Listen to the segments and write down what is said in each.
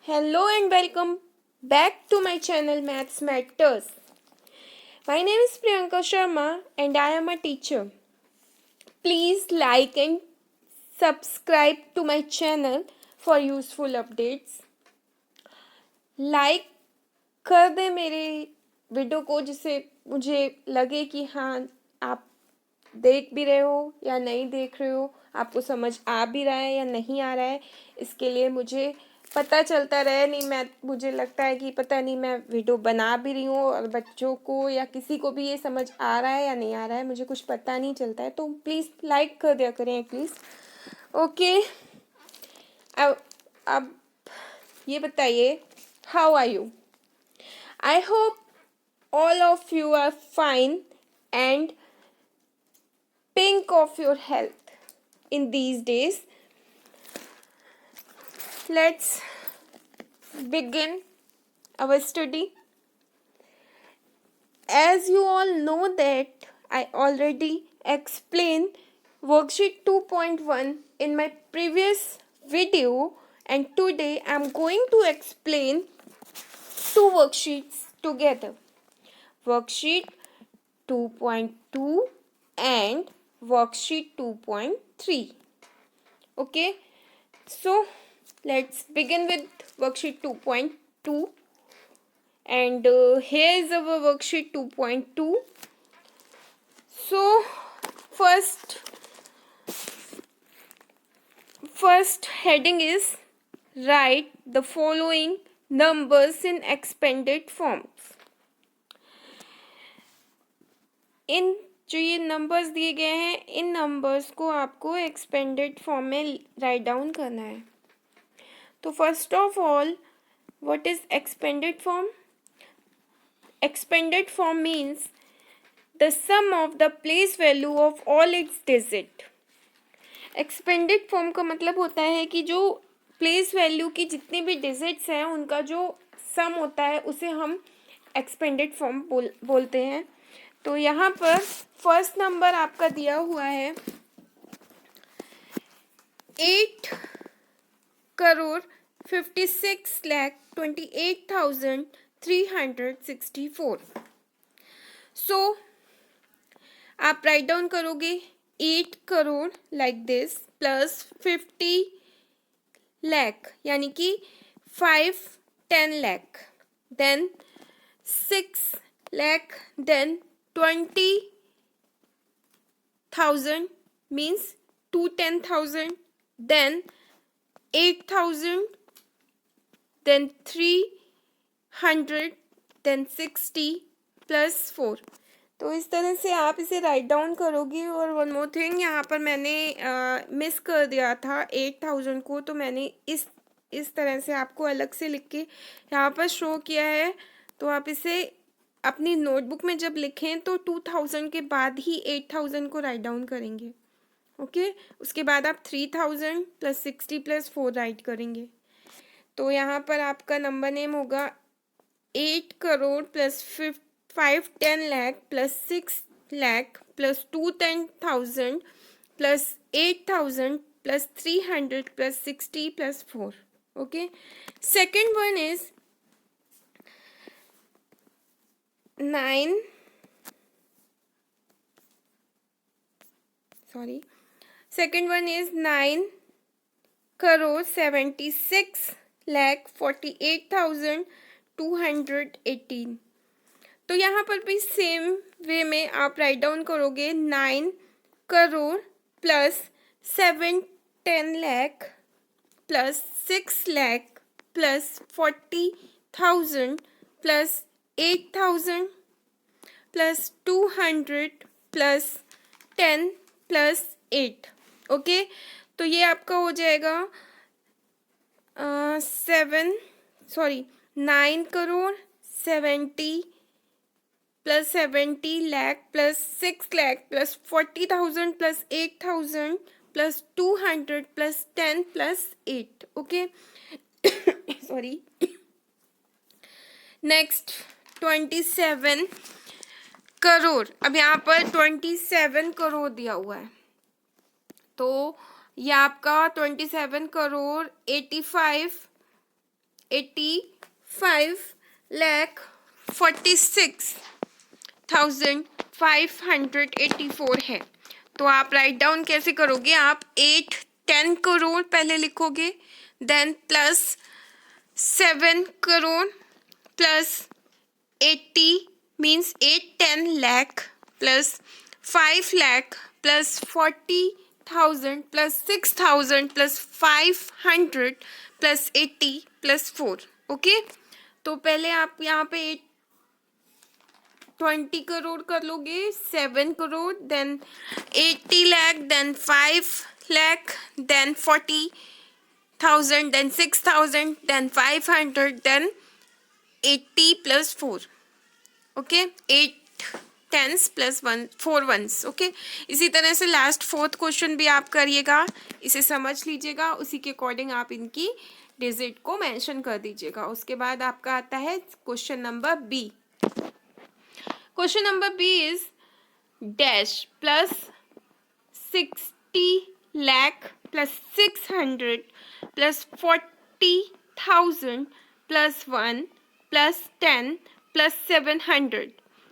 Hello and welcome back to my channel Maths Matters. My name is Priyanka Sharma and I am a teacher. Please like and subscribe to my channel for useful updates. Like कर दे मेरे video को जिससे मुझे लगे कि हाँ आप देख भी रहे हो या नहीं देख रहे हो, आपको समझ आ भी रहा है या नहीं आ रहा है। इसके लिए मुझे पता चलता रहे, नहीं मुझे लगता है कि पता नहीं मैं वीडियो बना भी रही हूँ और बच्चों को या किसी को भी ये समझ आ रहा है या नहीं आ रहा है, मुझे कुछ पता नहीं चलता है। तो प्लीज़ लाइक कर दिया करें प्लीज़। ओके, अब ये बताइए, how are you? I hope all of you are fine and pink of your health in these days. Let's begin our study. As you all know that I already explained worksheet 2.1 in my previous video, and today I'm going to explain two worksheets together. Worksheet 2.2 and worksheet 2.3. Okay, so let's begin with worksheet 2.2, and here is our worksheet 2.2. So first heading is write the following numbers in expanded forms. इन जो ये numbers दिए गए हैं, इन numbers को आपको expanded form में write down करना है। तो first of all, what is expanded form? Expanded form means the sum of the place value of all its digit. Expanded form का मतलब होता है कि जो प्लेस वैल्यू की जितनी भी डिजिट्स हैं उनका जो सम होता है उसे हम एक्सपेंडेड फॉर्म बोलते हैं। तो यहाँ पर फर्स्ट नंबर आपका दिया हुआ है 8,56,28,364। सो आप राइट डाउन करोगे 8 crore like this plus 50 lakh यानी कि 5-10 lakh, then 6 lakh, then 20,000 means 210,000, then 8,000, then 300, then 60 plus 4। तो इस तरह से आप इसे राइट डाउन करोगे। और वन मोर थिंग, यहाँ पर मैंने मिस कर दिया था 8,000 को, तो मैंने इस तरह से आपको अलग से लिख के यहाँ पर शो किया है। तो आप इसे अपनी नोटबुक में जब लिखें तो 2,000 के बाद ही 8,000 को राइट डाउन करेंगे। ओके, उसके बाद आप 3,000 प्लस 60 प्लस 4 राइट करेंगे। तो यहाँ पर आपका नंबर नेम होगा 8 crore plus 5-10 lakh plus 6 lakh plus 210,000 plus 8,000 plus 300 plus 60 plus 4। Okay, second one is 9 crore 76,48,218। तो यहाँ पर भी सेम वे में आप राइट डाउन करोगे 9 crore plus 7-10 lakh plus 6 lakh plus 40,000 plus 8,000 plus 200 plus 10 plus 8। Okay, तो ये आपका हो जाएगा 9 crore 70 plus 70 lakh plus 6 lakh plus 40,000 plus 8,000 plus 200 plus 10 plus 8। Okay, sorry. Next 27 crore. अब यहाँ पर 27 करोड़ दिया हुआ है, तो ये आपका 27 करोड़ 85 85,46,584 है। तो आप राइट डाउन कैसे करोगे? आप 10 करोड़ पहले लिखोगे, then plus 7 crore plus 80 means 10 lakh plus 5 lakh plus 40,000 plus 6,000 plus 500 plus 80 plus 4। Okay, तो पहले आप यहाँ पे 20 करोड़ कर लोगे, 7 crore, then 80 lakh, then 5 lakh, then 40,000, then 6,000, then 500, then 80 plus 4। Okay, 8 tens plus 4 once. Okay, इसी तरह से लास्ट 4th क्वेश्चन भी आप करिएगा, इसे समझ लीजिएगा, उसी के अकॉर्डिंग आप इनकी डिजिट को मेंशन कर दीजिएगा। उसके बाद आपका आता है question number B. Question number B is dash plus 60 lakh plus 600 plus 40,000 plus 1 plus 10 plus 700।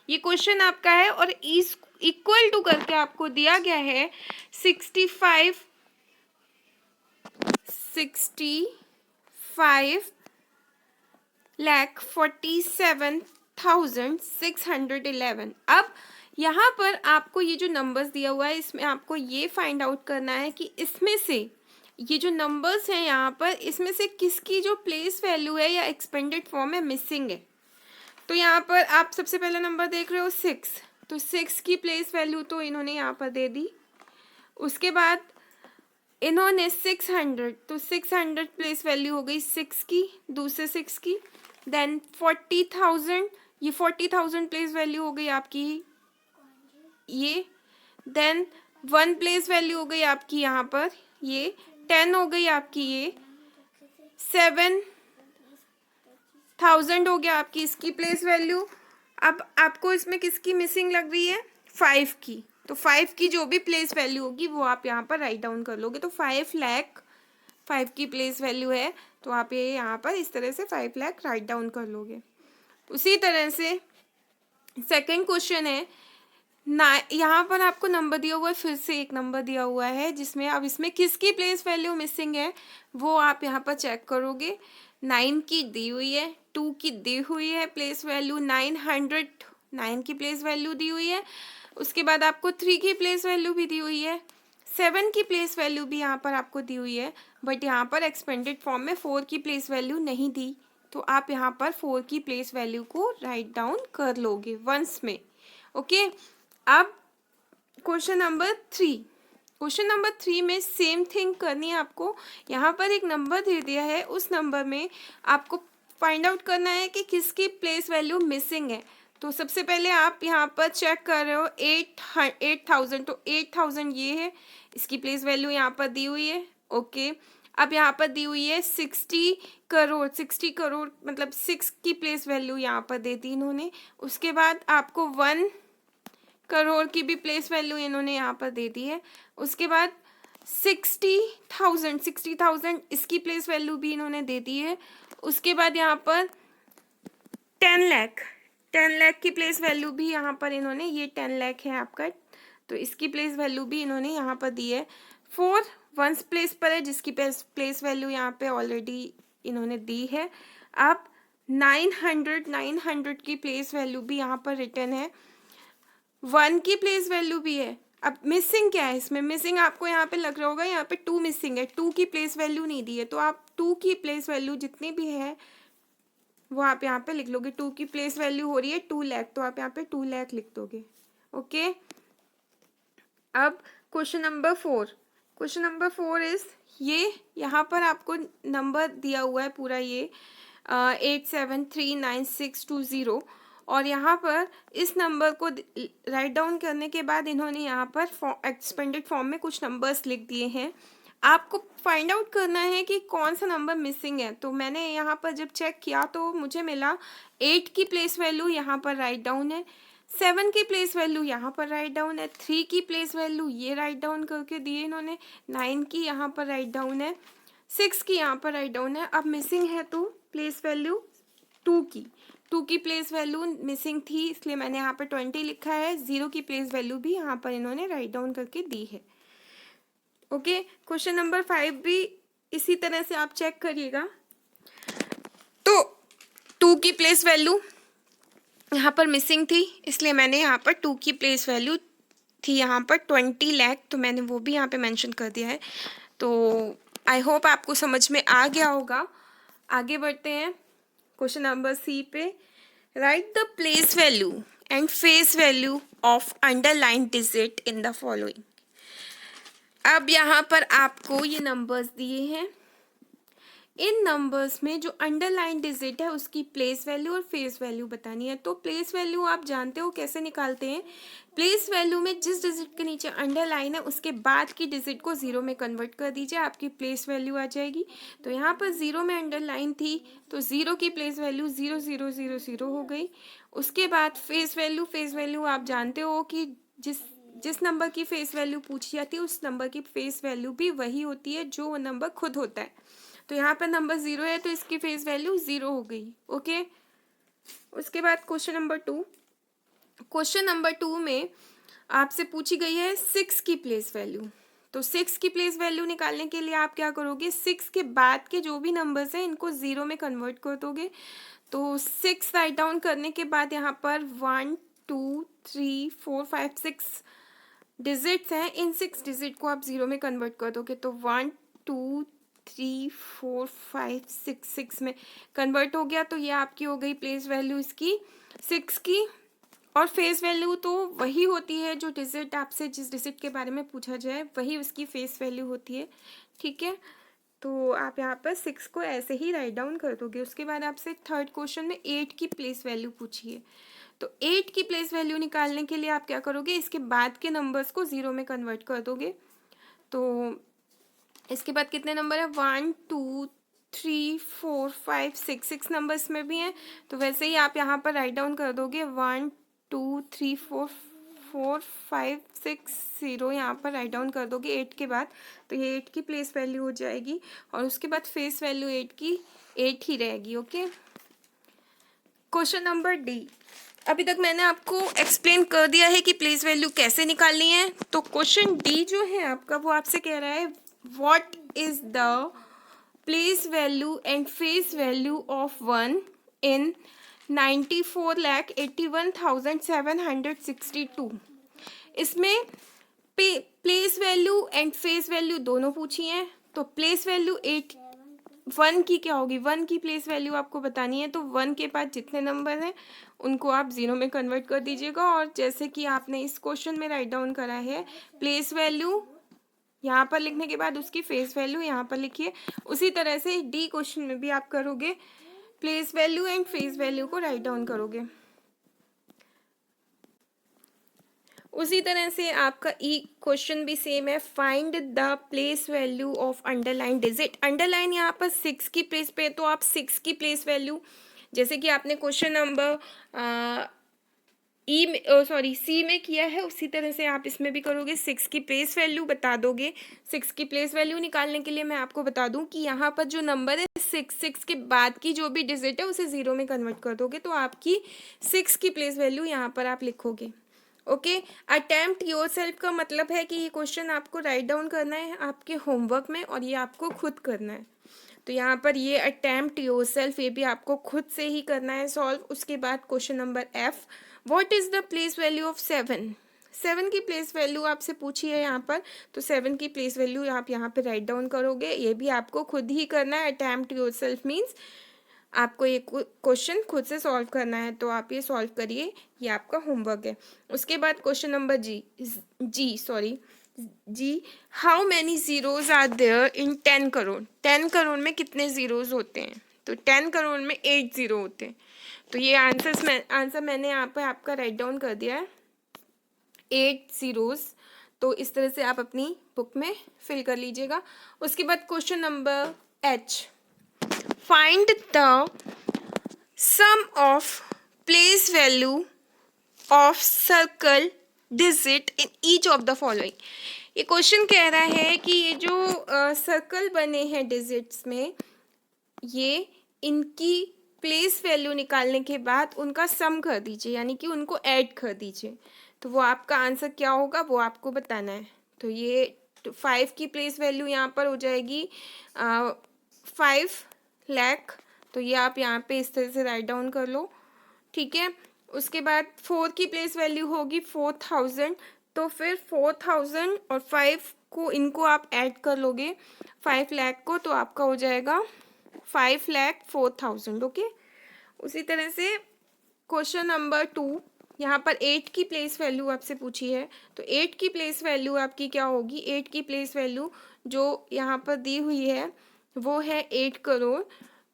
ये क्वेश्चन आपका है और इस इक्वल टू करके आपको दिया गया है 65 लाख 47,611। अब यहाँ पर आपको ये जो नंबर्स दिया हुआ है, इसमें आपको ये फाइंड आउट करना है कि इसमें से ये जो नंबर्स हैं यहाँ पर, इसमें से किसकी जो प्लेस वैल्यू है या एक्सपेंडेड फॉर्म है मिसिंग है। तो यहाँ पर आप सबसे पहला नंबर देख रहे हो 6, तो 6 की प्लेस वैल्यू तो इन्होंने यहाँ पर दे दी। उसके बाद इन्होंने 600, तो 600 प्लेस वैल्यू हो गई 6 की, दूसरे 6 की। देन 40,000, ये 40,000 प्लेस वैल्यू हो गई आपकी ये। देन 1 प्लेस वैल्यू हो गई आपकी यहाँ पर ये, 10 हो गई आपकी ये, 7,000 हो गया आपकी इसकी प्लेस वैल्यू। अब आपको इसमें किसकी मिसिंग लग रही है? 5 की। तो 5 की जो भी प्लेस वैल्यू होगी वो आप यहाँ पर राइट डाउन कर लोगे। तो 5 लाख 5 की प्लेस वैल्यू है, तो आप ये यहाँ पर इस तरह से 5 लाख राइट डाउन कर लोगे। उसी तरह से सेकंड क्वेश्चन है यहाँ पर आपको नंबर दिया हुआ है, फिर से एक नंबर दिया हुआ है जिसमें अब इसमें किसकी प्लेस वैल्यू मिसिंग है वो आप यहाँ पर चेक करोगे। 9 की दी हुई है, 2 की दी हुई है प्लेस वैल्यू, 9 की प्लेस वैल्यू दी हुई है। उसके बाद आपको 3 की प्लेस वैल्यू भी दी हुई है, 7 की प्लेस वैल्यू भी यहाँ पर आपको दी हुई है, बट यहाँ पर एक्सपेंडेड फॉर्म में 4 की प्लेस वैल्यू नहीं दी। तो आप यहाँ पर 4 की प्लेस वैल्यू को राइट डाउन कर लोगे वंस में। ओके, अब क्वेश्चन नंबर 3 में सेम थिंग करनी है आपको। यहाँ पर एक नंबर दे दिया है, उस नंबर में आपको फाइंड आउट करना है कि किसकी प्लेस वैल्यू मिसिंग है। तो सबसे पहले आप यहाँ पर चेक कर रहे हो 8,000, तो 8,000 ये है, इसकी प्लेस वैल्यू यहाँ पर दी हुई है। ओके, अब यहाँ पर दी हुई है 60 करोड़ मतलब 6 की प्लेस वैल्यू यहाँ पर दे दी इन्होंने। उसके बाद आपको 1 करोड़ की भी प्लेस वैल्यू इन्होंने यहाँ पर दे दी है। उसके बाद 60,000 इसकी प्लेस वैल्यू भी इन्होंने दे दी है। उसके बाद यहाँ पर 10 लाख की प्लेस वैल्यू भी यहाँ पर इन्होंने, ये 10 लाख है आपका, तो इसकी प्लेस वैल्यू भी इन्होंने यहाँ पर दी है। 4 वंस प्लेस पर है जिसकी प्लेस वैल्यू यहाँ पे ऑलरेडी इन्होंने दी है। अब 900 की प्लेस वैल्यू भी यहाँ पर रिटर्न है, 1 की प्लेस वैल्यू भी है। अब मिसिंग क्या है इसमें? मिसिंग आपको यहाँ पे लग रहा होगा, यहाँ पे 2 मिसिंग है, 2 की प्लेस वैल्यू नहीं दी है। तो आप 2 की प्लेस वैल्यू जितनी भी है वो आप यहाँ पे लिख लोगे। 2 की प्लेस वैल्यू हो रही है 2 लाख, तो आप यहाँ पे 2 लाख लिख दोगे। ओके, अब क्वेश्चन नंबर 4 इज ये, यहाँ पर आपको नंबर दिया हुआ है पूरा ये 8739,620, और यहाँ पर इस नंबर को राइट डाउन करने के बाद इन्होंने यहाँ पर एक्सपेंडेड फॉर्म में कुछ नंबर्स लिख दिए हैं। आपको फाइंड आउट करना है कि कौन सा नंबर मिसिंग है। तो मैंने यहाँ पर जब चेक किया तो मुझे मिला 8 की प्लेस वैल्यू यहाँ पर राइट डाउन है, 7 की प्लेस वैल्यू यहाँ पर राइट डाउन है, 3 की प्लेस वैल्यू ये राइट डाउन करके दिए इन्होंने, 9 की यहाँ पर राइट डाउन है, 6 की यहाँ पर राइट डाउन है। अब मिसिंग है तो प्लेस वैल्यू 2 की प्लेस वैल्यू मिसिंग थी, इसलिए मैंने यहाँ पर 20 लिखा है। 0 की प्लेस वैल्यू भी यहाँ पर इन्होंने राइट डाउन करके दी है। ओके, क्वेश्चन नंबर 5 भी इसी तरह से आप चेक करिएगा। तो 2 की प्लेस वैल्यू यहाँ पर मिसिंग थी, इसलिए मैंने यहाँ पर 2 की प्लेस वैल्यू थी यहाँ पर 20 लाख, तो मैंने वो भी यहाँ पे मेंशन कर दिया है। तो आई होप आपको समझ में आ गया होगा। आगे बढ़ते हैं क्वेश्चन नंबर सी पे। Right the place value and face value of underline digit in the following. अब यहाँ पर आपको ये नंबर्स दिए हैं, इन नंबर्स में जो अंडरलाइन डिजिट है उसकी प्लेस वैल्यू और फेस वैल्यू बतानी है। तो प्लेस वैल्यू आप जानते हो कैसे निकालते हैं। प्लेस वैल्यू में जिस डिजिट के नीचे अंडरलाइन है उसके बाद की डिजिट को 0 में कन्वर्ट कर दीजिए, आपकी प्लेस वैल्यू आ जाएगी। तो यहाँ पर 0 में अंडरलाइन थी तो 0 की प्लेस वैल्यू 0 0 0 0 हो गई। उसके बाद फेस वैल्यू आप जानते हो कि जिस नंबर की फेस वैल्यू पूछी जाती है उस नंबर की फेस वैल्यू भी वही होती है जो वो नंबर खुद होता है। तो यहाँ पर नंबर 0 है तो इसकी फेस वैल्यू 0 हो गई। ओके, उसके बाद क्वेश्चन नंबर 2 में आपसे पूछी गई है 6 की प्लेस वैल्यू। तो 6 की प्लेस वैल्यू निकालने के लिए आप क्या करोगे, 6 के बाद के जो भी नंबर्स हैं इनको 0 में कन्वर्ट कर दोगे। तो 6 राइट डाउन करने के बाद यहाँ पर 1 2 3 4 5 6 डिजिट्स हैं, इन 6 डिजिट को आप 0 में कन्वर्ट कर दोगे। तो 1 2 3 4 5 6 में कन्वर्ट हो गया। तो ये आपकी हो गई प्लेस वैल्यू इसकी 6 की। और फेस वैल्यू तो वही होती है जो डिजिट आपसे जिस डिजिट के बारे में पूछा जाए वही उसकी फेस वैल्यू होती है। ठीक है, तो आप यहाँ पर 6 को ऐसे ही राइट डाउन कर दोगे। उसके बाद आपसे थर्ड क्वेश्चन में 8 की प्लेस वैल्यू पूछी है। तो 8 की प्लेस वैल्यू निकालने के लिए आप क्या करोगे, इसके बाद के नंबर्स को 0 में कन्वर्ट कर दोगे। तो इसके बाद कितने नंबर है, 1 2 3 4 5 6 नंबर्स में भी हैं। तो वैसे ही आप यहाँ पर राइट डाउन कर दोगे 1 2 3 4 4 5 6 0 यहाँ पर राइट डाउन कर दोगे 8 के बाद। तो ये 8 की प्लेस वैल्यू हो जाएगी और उसके बाद फेस वैल्यू 8 की 8 ही रहेगी। Okay, question number D. अभी तक मैंने आपको एक्सप्लेन कर दिया है कि प्लेस वैल्यू कैसे निकालनी है। तो क्वेश्चन डी जो है आपका वो आपसे कह रहा है what is the place value and face value of 1 इन 94,81,762। इसमें place value and face value दोनों पूछी हैं। तो प्लेस वैल्यू 1 की क्या होगी, 1 की प्लेस वैल्यू आपको बतानी है। तो 1 के बाद जितने नंबर हैं उनको आप 0 में कन्वर्ट कर दीजिएगा। और जैसे कि आपने इस क्वेश्चन में राइट डाउन करा है प्लेस वैल्यू यहाँ पर लिखने के बाद उसकी फेस वैल्यू यहाँ पर लिखिए, उसी तरह से डी क्वेश्चन में भी आप करोगे, place value and face value को राइट डाउन करोगे। उसी तरह से आपका ई क्वेश्चन भी सेम है, find the place value of underline digit. Underline यहाँ पर 6 की प्लेस पे, तो आप 6 की प्लेस वैल्यू जैसे कि आपने क्वेश्चन नंबर सी में किया है उसी तरह से आप इसमें भी करोगे। 6 की प्लेस वैल्यू बता दोगे। 6 की प्लेस वैल्यू निकालने के लिए मैं आपको बता दूं कि यहाँ पर जो नंबर है 6 के बाद की जो भी डिजिट है उसे 0 में कन्वर्ट कर दोगे। तो आपकी 6 की प्लेस वैल्यू यहाँ पर आप लिखोगे। ओके, अटेम्प्ट योरसेल्फ का मतलब है कि ये क्वेश्चन आपको राइट डाउन करना है आपके होमवर्क में और ये आपको खुद करना है। तो यहाँ पर ये अटेम्प्ट योरसेल्फ ये भी आपको खुद से ही करना है सॉल्व। उसके बाद question number F, what is the place value of 7 की प्लेस वैल्यू आपसे पूछी है यहाँ पर। तो 7 की प्लेस वैल्यू आप यहाँ पे राइट डाउन करोगे, ये भी आपको खुद ही करना है। अटेम्प्ट योरसेल्फ मीन्स आपको ये क्वेश्चन खुद से सॉल्व करना है। तो आप ये सॉल्व करिए, ये आपका होमवर्क है। उसके बाद question number G, how many zeros are there in 10 crore. 10 crore में कितने ज़ीरोज़ होते हैं, तो 10 करोड़ में 8 ज़ीरो होते हैं। तो ये आंसर मैंने यहाँ पर आपका राइट डाउन कर दिया है, 8 ज़ीरोज़। तो इस तरह से आप अपनी बुक में फिल कर लीजिएगा। उसके बाद question number H, find the sum of place value of circle digit in each of the following. ये क्वेश्चन कह रहा है कि ये जो सर्कल बने हैं डिजिट्स में, ये इनकी प्लेस वैल्यू निकालने के बाद उनका सम कर दीजिए, यानी कि उनको ऐड कर दीजिए। तो वो आपका आंसर क्या होगा वो आपको बताना है। तो ये 5 की प्लेस वैल्यू यहाँ पर हो जाएगी 5 लाख। तो ये आप यहाँ पे इस तरह से राइट डाउन कर लो, ठीक है। उसके बाद 4 की प्लेस वैल्यू होगी 4000। तो फिर 4000 और 5 को इनको आप ऐड कर लोगे 5 लाख को, तो आपका हो जाएगा 5,04,000। ओके। उसी तरह से क्वेश्चन नंबर 2, यहाँ पर 8 की प्लेस वैल्यू आपसे पूछी है। तो 8 की प्लेस वैल्यू आपकी क्या होगी? 8 की प्लेस वैल्यू जो यहाँ पर दी हुई है वो है 8 करोड़।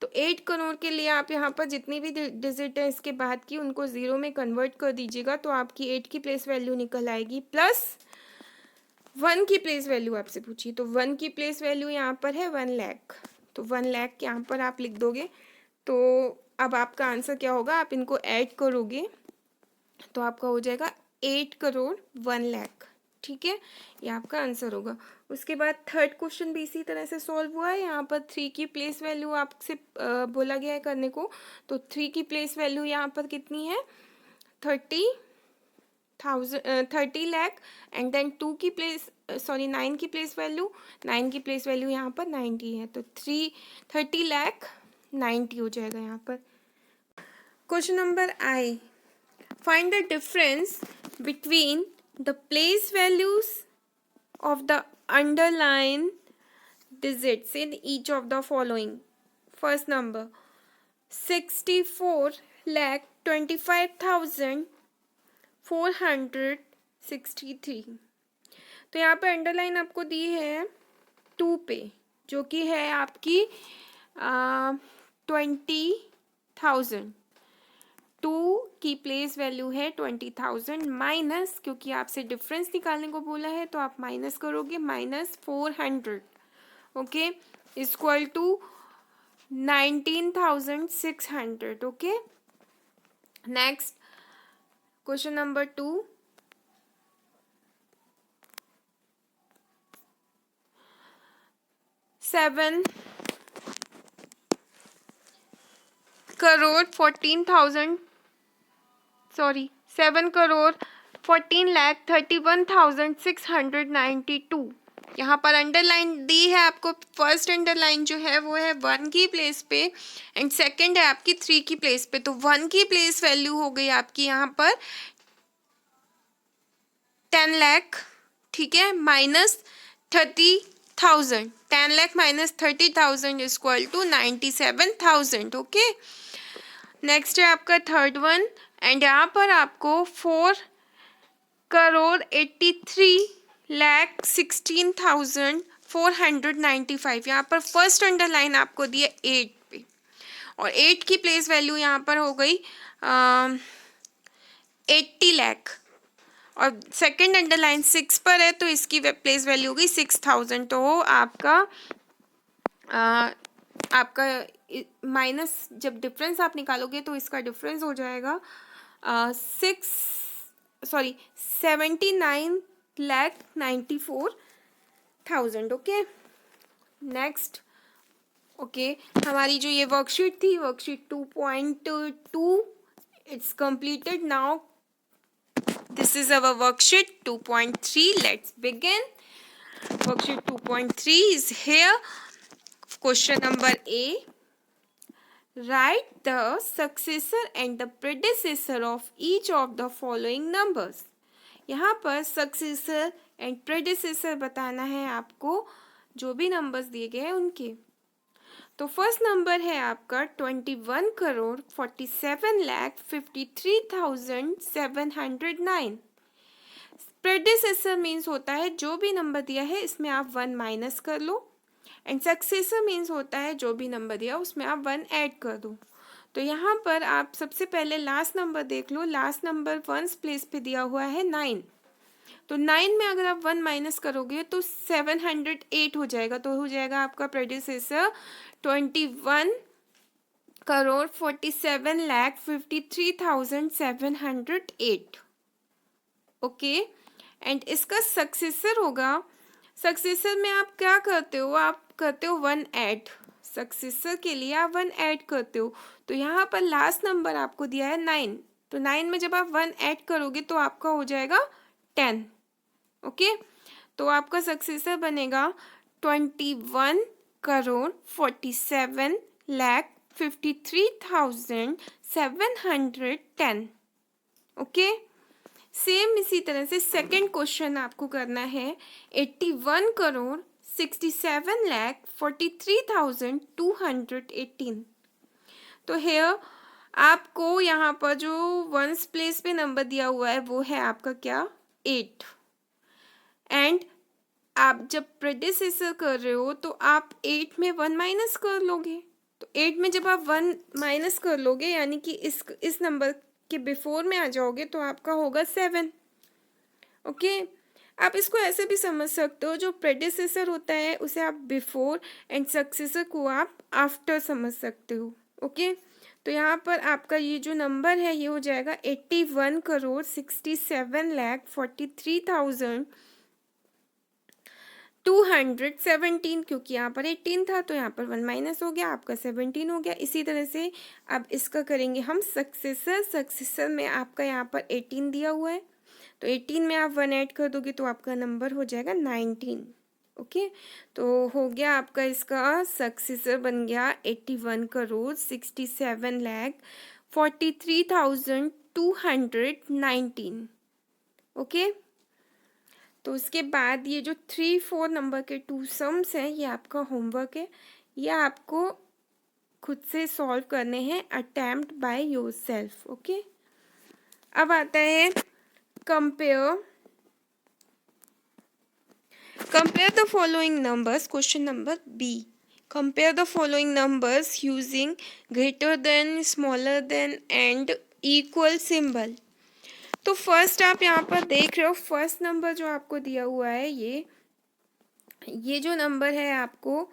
तो 8 करोड़ के लिए आप यहाँ पर जितनी भी डिजिट है इसके बाद की उनको ज़ीरो में कन्वर्ट कर दीजिएगा, तो आपकी 8 की प्लेस वैल्यू निकल आएगी। प्लस 1 की प्लेस वैल्यू आपसे पूछी, तो 1 की प्लेस वैल्यू यहाँ पर है 1 लाख। तो 1 लाख यहाँ पर आप लिख दोगे। तो अब आपका आंसर क्या होगा? आप इनको ऐड करोगे तो आपका हो जाएगा 8 करोड़ 1 लाख। ठीक है, ये आपका आंसर होगा। उसके बाद थर्ड क्वेश्चन भी इसी तरह से सॉल्व हुआ है। यहाँ पर 3 की प्लेस वैल्यू आपसे बोला गया है करने को। तो 3 की प्लेस वैल्यू यहाँ पर कितनी है? 30 लाख। एंड देन 9 की प्लेस वैल्यू, 9 की प्लेस वैल्यू यहाँ पर 90 है। तो 30 लाख 90 हो जाएगा यहाँ पर। Question number I, find the difference between the place values of the underlying digits in each of the following. First number 64,25,463। तो यहाँ पे अंडरलाइन आपको दी है 2 पे, जो कि है आपकी 20,000। 2 की प्लेस वैल्यू है 20,000 माइनस, क्योंकि आपसे डिफरेंस निकालने को बोला है तो आप माइनस करोगे, -400। Okay, equal to 19,600। Okay, next question number 2, 7 crore 14,31,692। यहाँ पर अंडरलाइन दी है आपको। फर्स्ट अंडरलाइन जो है वो है 1 की प्लेस पे एंड सेकंड है आपकी 3 की प्लेस पे। तो 1 की प्लेस वैल्यू हो गई आपकी यहाँ पर 10 लाख, ठीक है, -30,000। 10 lakh -30,000 equal to 97,000। Okay, next है आपका थर्ड वन एंड यहाँ पर आपको 4,83,16,495। यहाँ पर फर्स्ट अंडरलाइन आपको दी है 8 पे और 8 की प्लेस वैल्यू यहाँ पर हो गई 80 लाख और सेकंड अंडरलाइन 6 पर है तो इसकी प्लेस वैल्यू हो गई 6,000। तो आपका माइनस जब डिफरेंस आप निकालोगे तो इसका डिफरेंस हो जाएगा 79,94,000। Okay, next. ओके, हमारी जो ये वर्कशीट थी, worksheet 2.2 it's completed. Now this is our worksheet 2.3। Let's begin. Worksheet 2.3 is here. Question number A, write the successor and the predecessor of each of the following numbers. यहाँ पर successor and predecessor बताना है आपको, जो भी numbers दिए गए हैं उनके। तो फर्स्ट नंबर है आपका 21,47,53,709। प्रेडिसेसर मीन्स होता है जो भी नंबर दिया है इसमें आप 1 माइनस कर लो एंड सक्सेसर मीन्स होता है जो भी नंबर दिया उसमें आप 1 ऐड कर दो। तो यहाँ पर आप सबसे पहले लास्ट नंबर देख लो। लास्ट नंबर 1 प्लेस पे दिया हुआ है 9। तो 9 में अगर आप 1 माइनस करोगे तो 708 हो जाएगा। तो हो जाएगा आपका प्रेडिसेसर 21,47,53,708। ओके, एंड इसका सक्सेसर होगा, सक्सेसर में आप क्या करते हो? आप करते हो 1 ऐड। सक्सेसर के लिए आप 1 ऐड करते हो। तो यहाँ पर लास्ट नंबर आपको दिया है 9, तो 9 में जब आप 1 ऐड करोगे तो आपका हो जाएगा 10। ओके, तो आपका सक्सेसर बनेगा 21,47,53,710। ओके, सेम इसी तरह से सेकंड क्वेश्चन आपको करना है 81,67,43,218। तो हेयर आपको यहाँ पर जो वंस प्लेस पे नंबर दिया हुआ है वो है आपका क्या, 8। एंड आप जब प्रेडिसेसर कर रहे हो तो आप 8 में 1 माइनस कर लोगे। तो 8 में जब आप 1 माइनस कर लोगे यानी कि इस नंबर के बिफोर में आ जाओगे तो आपका होगा 7। ओके, आप इसको ऐसे भी समझ सकते हो, जो प्रेडिसेसर होता है उसे आप बिफोर एंड सक्सेसर को आप आफ्टर समझ सकते हो। ओके, तो यहाँ पर आपका ये जो नंबर है ये हो जाएगा 81,67,43,217, क्योंकि यहाँ पर 18 था तो यहाँ पर 1 माइनस हो गया, आपका 17 हो गया। इसी तरह से अब इसका करेंगे हम सक्सेसर में आपका यहाँ पर 18 दिया हुआ है, तो 18 में आप 1 ऐड कर दोगे तो आपका नंबर हो जाएगा 19। ओके, तो हो गया आपका इसका सक्सेसर बन गया 81,67,43,219। ओके, तो उसके बाद ये जो 3-4 नंबर के 2 सम्स हैं ये आपका होमवर्क है, ये आपको खुद से सॉल्व करने हैं, अटेम्प्ट बाय योरसेल्फ। ओके, अब आता है compare the following numbers. Question number B. Compare the following numbers using greater than, smaller than and equal symbol. तो फर्स्ट आप यहाँ पर देख रहे हो, फर्स्ट नंबर जो आपको दिया हुआ है ये जो नंबर है आपको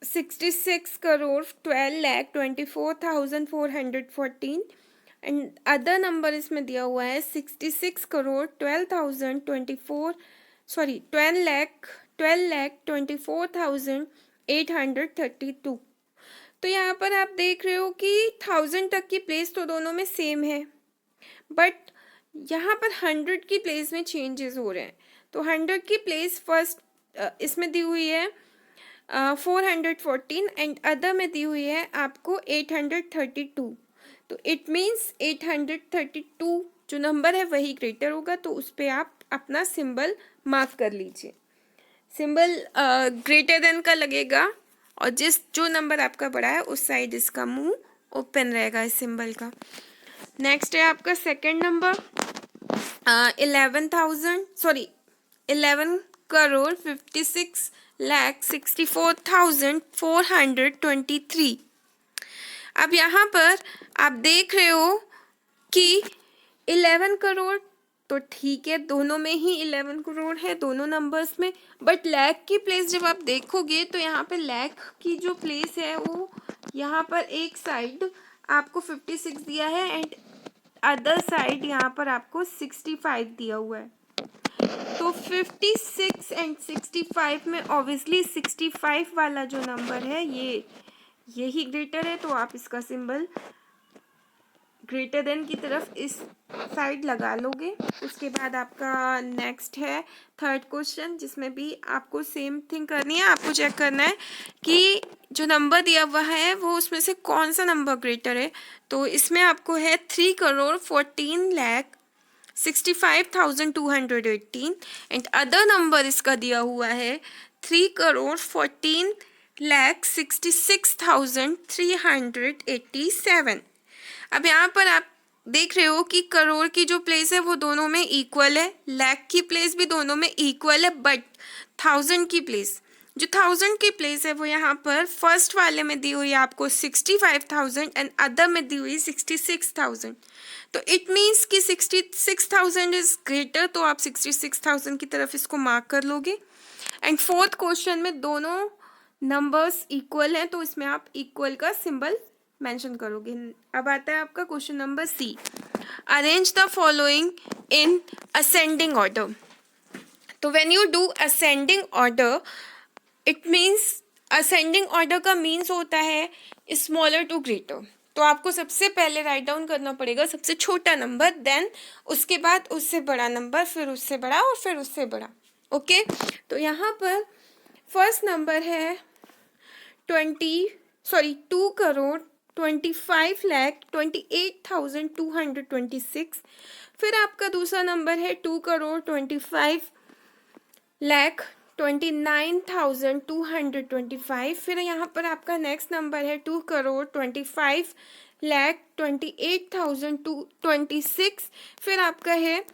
66,12,24,414 एंड अदर नंबर इसमें दिया हुआ है 12,24,832। तो यहाँ पर आप देख रहे हो कि 1000 तक की प्लेस तो दोनों में सेम है, बट यहाँ पर 100 की प्लेस में चेंजेस हो रहे हैं। तो 100 की प्लेस फर्स्ट इसमें दी हुई है 414 एंड अदर में दी हुई है आपको 832। तो इट मीन्स 832 जो नंबर है वही ग्रेटर होगा, तो उस पर आप अपना सिंबल मार्क कर लीजिए। सिंबल ग्रेटर देन का लगेगा और जो नंबर आपका बड़ा है उस साइड इसका मुंह ओपन रहेगा इस सिंबल का। नेक्स्ट है आपका सेकंड नंबर 11,56,64,423। अब यहाँ पर आप देख रहे हो कि 11 करोड़ तो ठीक है, दोनों में ही 11 करोड़ है दोनों नंबर्स में, बट लाख की प्लेस जब आप देखोगे तो यहाँ पे लाख की जो प्लेस है वो यहाँ पर एक साइड आपको 56 दिया है एंड अदर साइड यहाँ पर आपको 65 दिया हुआ है। तो 56 एंड 65 में ऑब्वियसली 65 वाला जो नंबर है यही ग्रेटर है, तो आप इसका सिंबल ग्रेटर देन की तरफ इस साइड लगा लोगे। उसके बाद आपका नेक्स्ट है थर्ड क्वेश्चन, जिसमें भी आपको सेम थिंग करनी है। आपको चेक करना है कि जो नंबर दिया हुआ है वो उसमें से कौन सा नंबर ग्रेटर है। तो इसमें आपको है 3,14,65,218 एंड अदर नंबर इसका दिया हुआ है 3,14,66,387। अब यहाँ पर आप देख रहे हो कि करोड़ की जो प्लेस है वो दोनों में इक्वल है, लाख की प्लेस भी दोनों में इक्वल है, बट 1000 की प्लेस की प्लेस है वो यहाँ पर फर्स्ट वाले में दी हुई है आपको 65,000 एंड अदर में दी हुई 66,000। तो इट मीन्स कि 66,000 इज ग्रेटर, तो आप 66,000 की तरफ इसको मार्क कर लोगे। एंड फोर्थ क्वेश्चन में दोनों नंबर्स इक्वल हैं तो इसमें आप इक्वल का सिंबल मेंशन करोगे। अब आता है आपका question number C, arrange the following in ascending order. तो when you do ascending order it means ascending order का मीन्स होता है स्मॉलर टू ग्रेटर। तो आपको सबसे पहले राइट डाउन करना पड़ेगा सबसे छोटा नंबर, देन उसके बाद उससे बड़ा नंबर, फिर उससे बड़ा और फिर उससे बड़ा। ओके, तो यहाँ पर फर्स्ट नंबर है 2 करोड़ 25 लाख 28,226। फिर आपका दूसरा नंबर है 2 करोड़ 25 लाख 29,225। फिर यहाँ पर आपका नेक्स्ट नंबर है 2 करोड़ 25 लाख 28,226। फिर आपका है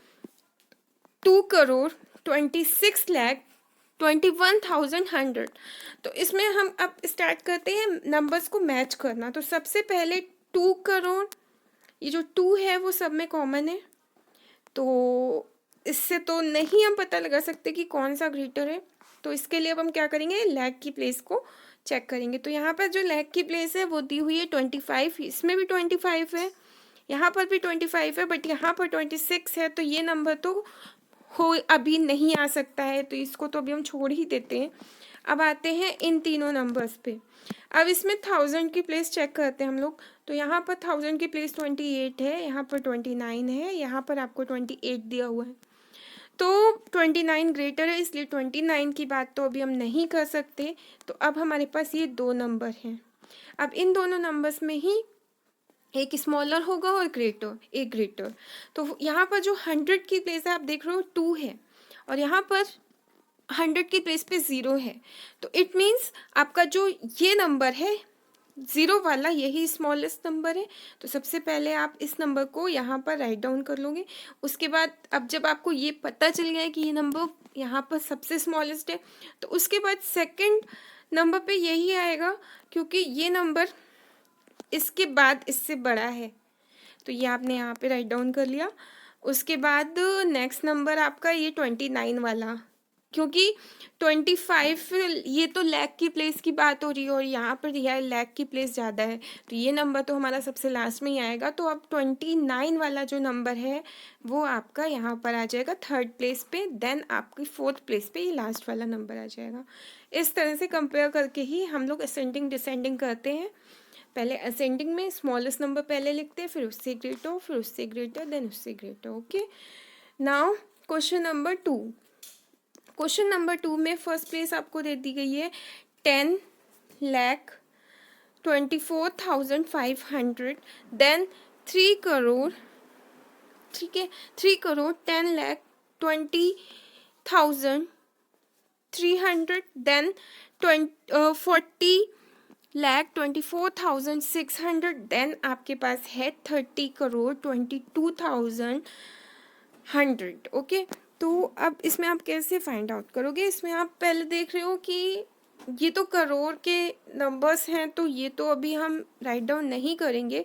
2 करोड़ 26 लाख 21,100। तो इसमें हम अब स्टार्ट करते हैं नंबर्स को मैच करना। तो सबसे पहले 2 करोड़, ये जो 2 है वो सब में कॉमन है, तो इससे तो नहीं हम पता लगा सकते कि कौन सा ग्रेटर है। तो इसके लिए अब हम क्या करेंगे, लैख की प्लेस को चेक करेंगे। तो यहाँ पर जो लैख की प्लेस है वो दी हुई है 25, इसमें भी 25 है, यहाँ पर भी 25 है, बट यहाँ पर 26 है। तो ये नंबर तो हो अभी नहीं आ सकता है, तो इसको तो अभी हम छोड़ ही देते हैं। अब आते हैं इन तीनों नंबर्स पे। अब इसमें 1000 की प्लेस चेक करते हैं हम लोग। तो यहाँ पर 1000 की प्लेस 28 है, यहाँ पर 29 है, यहाँ पर आपको 28 दिया हुआ है। तो 29 ग्रेटर है, इसलिए 29 की बात तो अभी हम नहीं कर सकते। तो अब हमारे पास ये दो नंबर हैं। अब इन दोनों नंबर्स में ही एक स्मॉलर होगा और ग्रेटर, एक ग्रेटर। तो यहाँ पर जो 100 की प्लेस है आप देख रहे हो 2 है, और यहाँ पर 100 की प्लेस पे 0 है। तो इट मीन्स आपका जो ये नंबर है 0 वाला, यही स्मॉलेस्ट नंबर है। तो सबसे पहले आप इस नंबर को यहाँ पर राइट डाउन कर लोगे। उसके बाद अब जब आपको ये पता चल गया है कि ये नंबर यहाँ पर सबसे स्मॉलेस्ट है, तो उसके बाद सेकंड नंबर पे यही आएगा, क्योंकि ये नंबर इसके बाद इससे बड़ा है। तो ये आपने यहाँ पे राइट डाउन कर लिया। उसके बाद नेक्स्ट नंबर आपका ये 29 वाला, क्योंकि 25 ये तो लैख की प्लेस की बात हो रही है और यहाँ पर यह लैख की प्लेस ज़्यादा है, तो ये नंबर तो हमारा सबसे लास्ट में ही आएगा। तो अब 29 वाला जो नंबर है वो आपका यहाँ पर आ जाएगा थर्ड प्लेस पे, देन आपकी फोर्थ प्लेस पे ये लास्ट वाला नंबर आ जाएगा। इस तरह से कंपेयर करके ही हम लोग असेंडिंग डिसेंडिंग करते हैं। पहले असेंडिंग में स्मॉलेस्ट नंबर पहले लिखते हैं, फिर उससे ग्रेटर, फिर उससे ग्रेटर, देन उससे greater. Okay, now question number 2। Question number 2 में फर्स्ट प्लेस आपको दे दी गई है 10,24,500, देन 3 करोड़, ठीक है, 3 करोड़ 10,20,300, देन 40,24,600, देन आपके पास है 30 करोड़ 22,100। ओके, तो अब इसमें आप कैसे फाइंड आउट करोगे। इसमें आप पहले देख रहे हो कि ये तो करोड़ के नंबर्स हैं, तो ये तो अभी हम राइट डाउन नहीं करेंगे।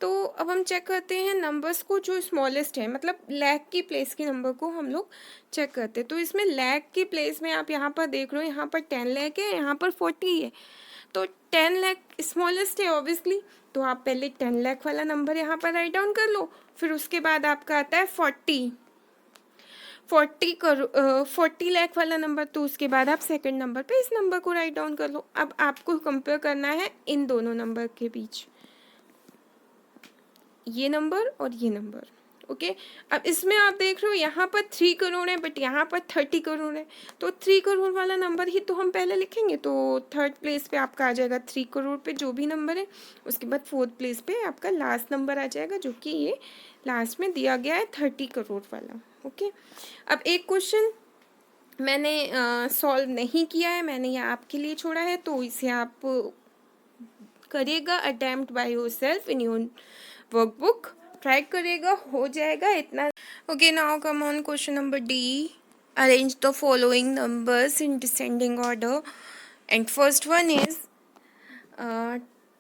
तो अब हम चेक करते हैं नंबर्स को जो स्मॉलेस्ट है, मतलब लैख की प्लेस के नंबर को हम लोग चेक करते हैं। तो इसमें लैख की प्लेस में आप यहाँ पर देख रहे हो, यहाँ पर 10 लाख है, यहाँ पर 40 है। तो 10 लाख स्मॉलेस्ट है ऑब्वियसली, तो आप पहले 10 लाख वाला नंबर यहाँ पर राइट डाउन कर लो। फिर उसके बाद आपका आता है 40 लाख वाला नंबर, तो उसके बाद आप सेकंड नंबर पे इस नंबर को राइट डाउन कर लो। अब आपको कंपेयर करना है इन दोनों नंबर के बीच, ये नंबर और ये नंबर। ओके, अब इसमें आप देख रहे हो यहाँ पर 3 करोड़ है, बट यहाँ पर 30 करोड़ है। तो 3 करोड़ वाला नंबर ही तो हम पहले लिखेंगे। तो थर्ड प्लेस पे आपका आ जाएगा 3 करोड़ पे जो भी नंबर है। उसके बाद फोर्थ प्लेस पे आपका लास्ट नंबर आ जाएगा, जो कि ये लास्ट में दिया गया है 30 करोड़ वाला। ओके, अब एक क्वेश्चन मैंने सॉल्व नहीं किया है, मैंने ये आपके लिए छोड़ा है, तो इसे आप करिएगा attempt by yourself in your workbook, try करिएगा, हो जाएगा इतना। Okay, now come on question number D. Arrange the following numbers in descending order, and first one is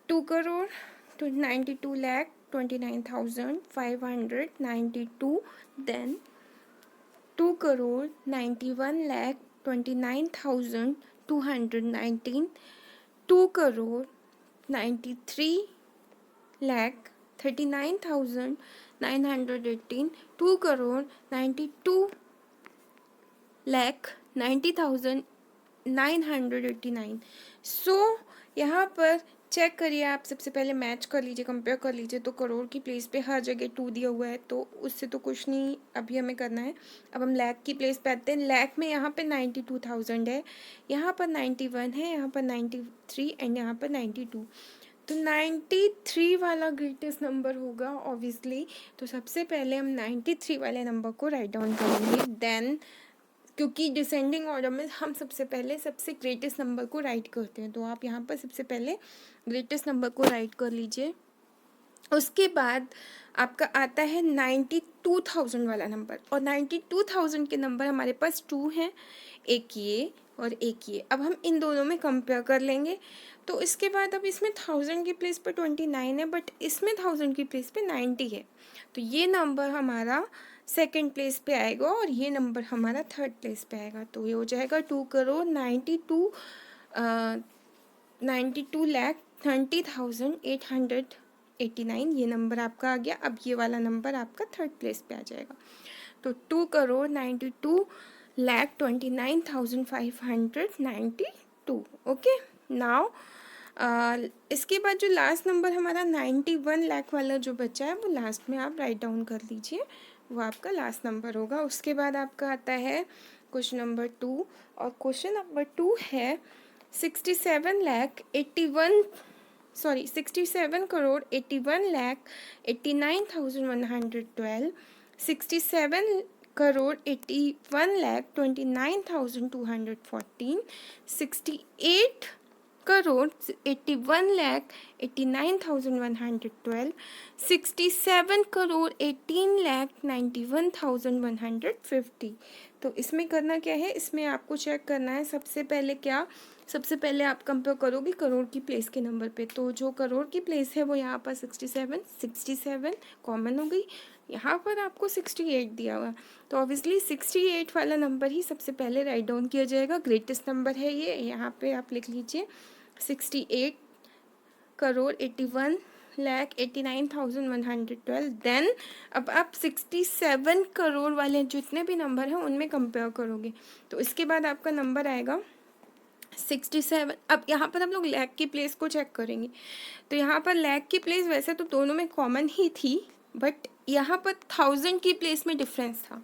2 crore 92,29,592, देन 2 करोड़ 91,29,219, 2 करोड़ 93,39,918, 2 करोड़ 92,90,000 989। सो यहाँ पर चेक करिए आप, सबसे पहले मैच कर लीजिए, कंपेयर कर लीजिए। तो करोड़ की प्लेस पे हर जगह 2 दिया हुआ है, तो उससे तो कुछ नहीं अभी हमें करना है। अब हम लाख की प्लेस पे आते हैं। लाख में यहाँ पे 92,000 है, यहाँ पर 91 है, यहाँ पर 93 एंड यहाँ पर 92। तो 93 वाला ग्रेटेस्ट नंबर होगा ऑब्वियसली। तो सबसे पहले हम 93 वाले नंबर को राइट डाउन करेंगे। देन क्योंकि डिसेंडिंग ऑर्डर में हम सबसे पहले सबसे ग्रेटेस्ट नंबर को राइट करते हैं, तो आप यहाँ पर सबसे पहले ग्रेटेस्ट नंबर को राइट कर लीजिए। उसके बाद आपका आता है 92,000 वाला नंबर, और 92,000 के नंबर हमारे पास 2 हैं, एक ये और एक ये। अब हम इन दोनों में कंपेयर कर लेंगे। तो इसके बाद अब इसमें 1000 की प्लेस पर 29 है, बट इसमें 1000 की प्लेस पे 90 है। तो ये नंबर हमारा सेकंड प्लेस पे आएगा और ये नंबर हमारा थर्ड प्लेस पे आएगा। तो ये हो जाएगा 2,92,30,889 ये नंबर आपका आ गया। अब ये वाला नंबर आपका थर्ड प्लेस पे आ जाएगा। तो 2,92,29,592। ओके, नाउ इसके बाद जो लास्ट नंबर हमारा 91 लाख वाला जो बचा है, वो लास्ट में आप राइट डाउन कर लीजिए, वो आपका लास्ट नंबर होगा। उसके बाद आपका आता है क्वेश्चन नंबर 2, और क्वेश्चन नंबर 2 है 67 करोड़ 81 लाख 89,112, 67 करोड़ 81 लाख 29,214, 68 करोड़ 81 लाख 89,112, 67 करोड़ 18 लाख 91,150। तो इसमें करना क्या है, इसमें आपको चेक करना है सबसे पहले आप कंपेयर करोगे करोड़ की प्लेस के नंबर पे। तो जो करोड़ की प्लेस है वो यहाँ पर 67 कॉमन हो गई, यहाँ पर आपको 68 दिया हुआ, तो ऑब्वियसली 68 वाला नंबर ही सबसे पहले राइट डाउन किया जाएगा। ग्रेटेस्ट नंबर है ये, यहाँ पे आप लिख लीजिए 68 करोड़ 81 लाख 89,112। देन अब आप 67 करोड़ वाले जितने भी नंबर हैं उनमें कंपेयर करोगे, तो इसके बाद आपका नंबर आएगा 67। अब यहाँ पर हम लोग लाख की प्लेस को चेक करेंगे। तो यहाँ पर लाख की प्लेस वैसे तो दोनों में कॉमन ही थी, बट यहाँ पर 1000 की प्लेस में डिफरेंस था।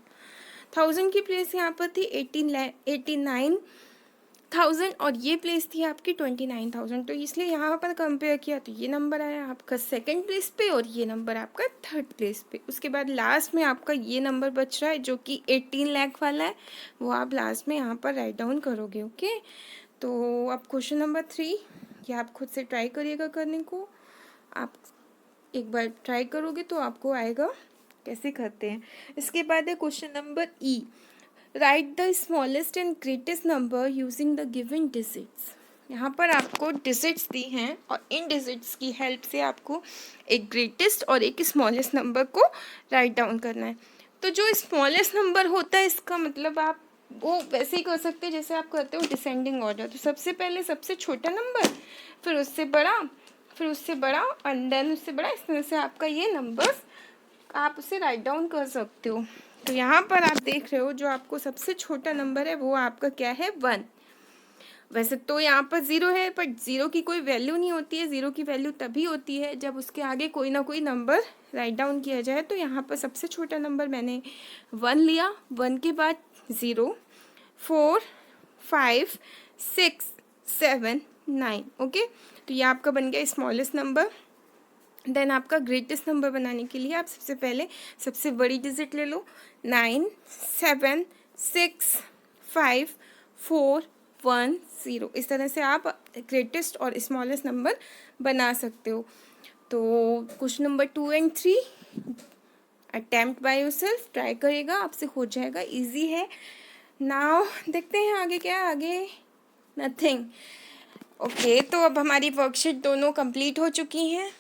1000 की प्लेस यहाँ पर थी 89,000 और ये प्लेस थी आपकी 29,000। तो इसलिए यहाँ पर कंपेयर किया तो ये नंबर आया आपका सेकंड प्लेस पे और ये नंबर आपका थर्ड प्लेस पे। उसके बाद लास्ट में आपका ये नंबर बच रहा है जो कि 18 लाख वाला है, वो आप लास्ट में यहाँ पर राइट डाउन करोगे। ओके, तो अब क्वेश्चन नंबर 3, ये आप खुद से ट्राई करिएगा करने को। आप एक बार ट्राई करोगे तो आपको आएगा कैसे करते हैं। इसके बाद है question number E, right the smallest and greatest number using the given digits. यहाँ पर आपको डिजिट्स दी हैं और इन डिजिट्स की हेल्प से आपको एक ग्रेटेस्ट और एक स्मॉलेस्ट नंबर को राइट डाउन करना है। तो जो स्मॉलेस्ट नंबर होता है इसका मतलब आप वो वैसे ही कर सकते हैं जैसे आप करते हो डिसेंडिंग ऑर्डर। तो सबसे पहले सबसे छोटा नंबर, फिर उससे बड़ा, फिर उससे बड़ा एंड देन उससे बड़ा, इस तरह से आपका ये नंबर्स आप उसे राइट डाउन कर सकते हो। तो यहाँ पर आप देख रहे हो जो आपको सबसे छोटा नंबर है वो आपका क्या है 1। वैसे तो यहाँ पर 0 है, बट 0 की कोई वैल्यू नहीं होती है। 0 की वैल्यू तभी होती है जब उसके आगे कोई ना कोई नंबर राइट डाउन किया जाए। तो यहाँ पर सबसे छोटा नंबर मैंने 1 लिया, 1 के बाद 0, 4, 5, 6, 7, 9। ओके, तो ये आपका बन गया स्मॉलेस्ट नंबर। देन आपका ग्रेटेस्ट नंबर बनाने के लिए आप सबसे पहले सबसे बड़ी डिजिट ले लो, 9, 7, 6, 5, 4, 1, 0। इस तरह से आप ग्रेटेस्ट और स्मॉलेस्ट नंबर बना सकते हो। तो question number 2 and 3 attempt by yourself, try करिएगा, आपसे हो जाएगा, इजी है। नाउ देखते हैं आगे क्या है। आगे नथिंग। ओके, तो अब हमारी वर्कशीट दोनों कंप्लीट हो चुकी हैं।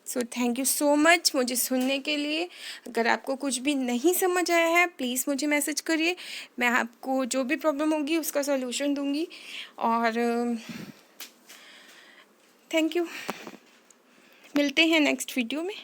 So thank you so much मुझे सुनने के लिए। अगर आपको कुछ भी नहीं समझ आया है प्लीज़ मुझे मैसेज करिए, मैं आपको जो भी प्रॉब्लम होगी उसका सॉल्यूशन दूंगी। और थैंक यू, मिलते हैं नेक्स्ट वीडियो में।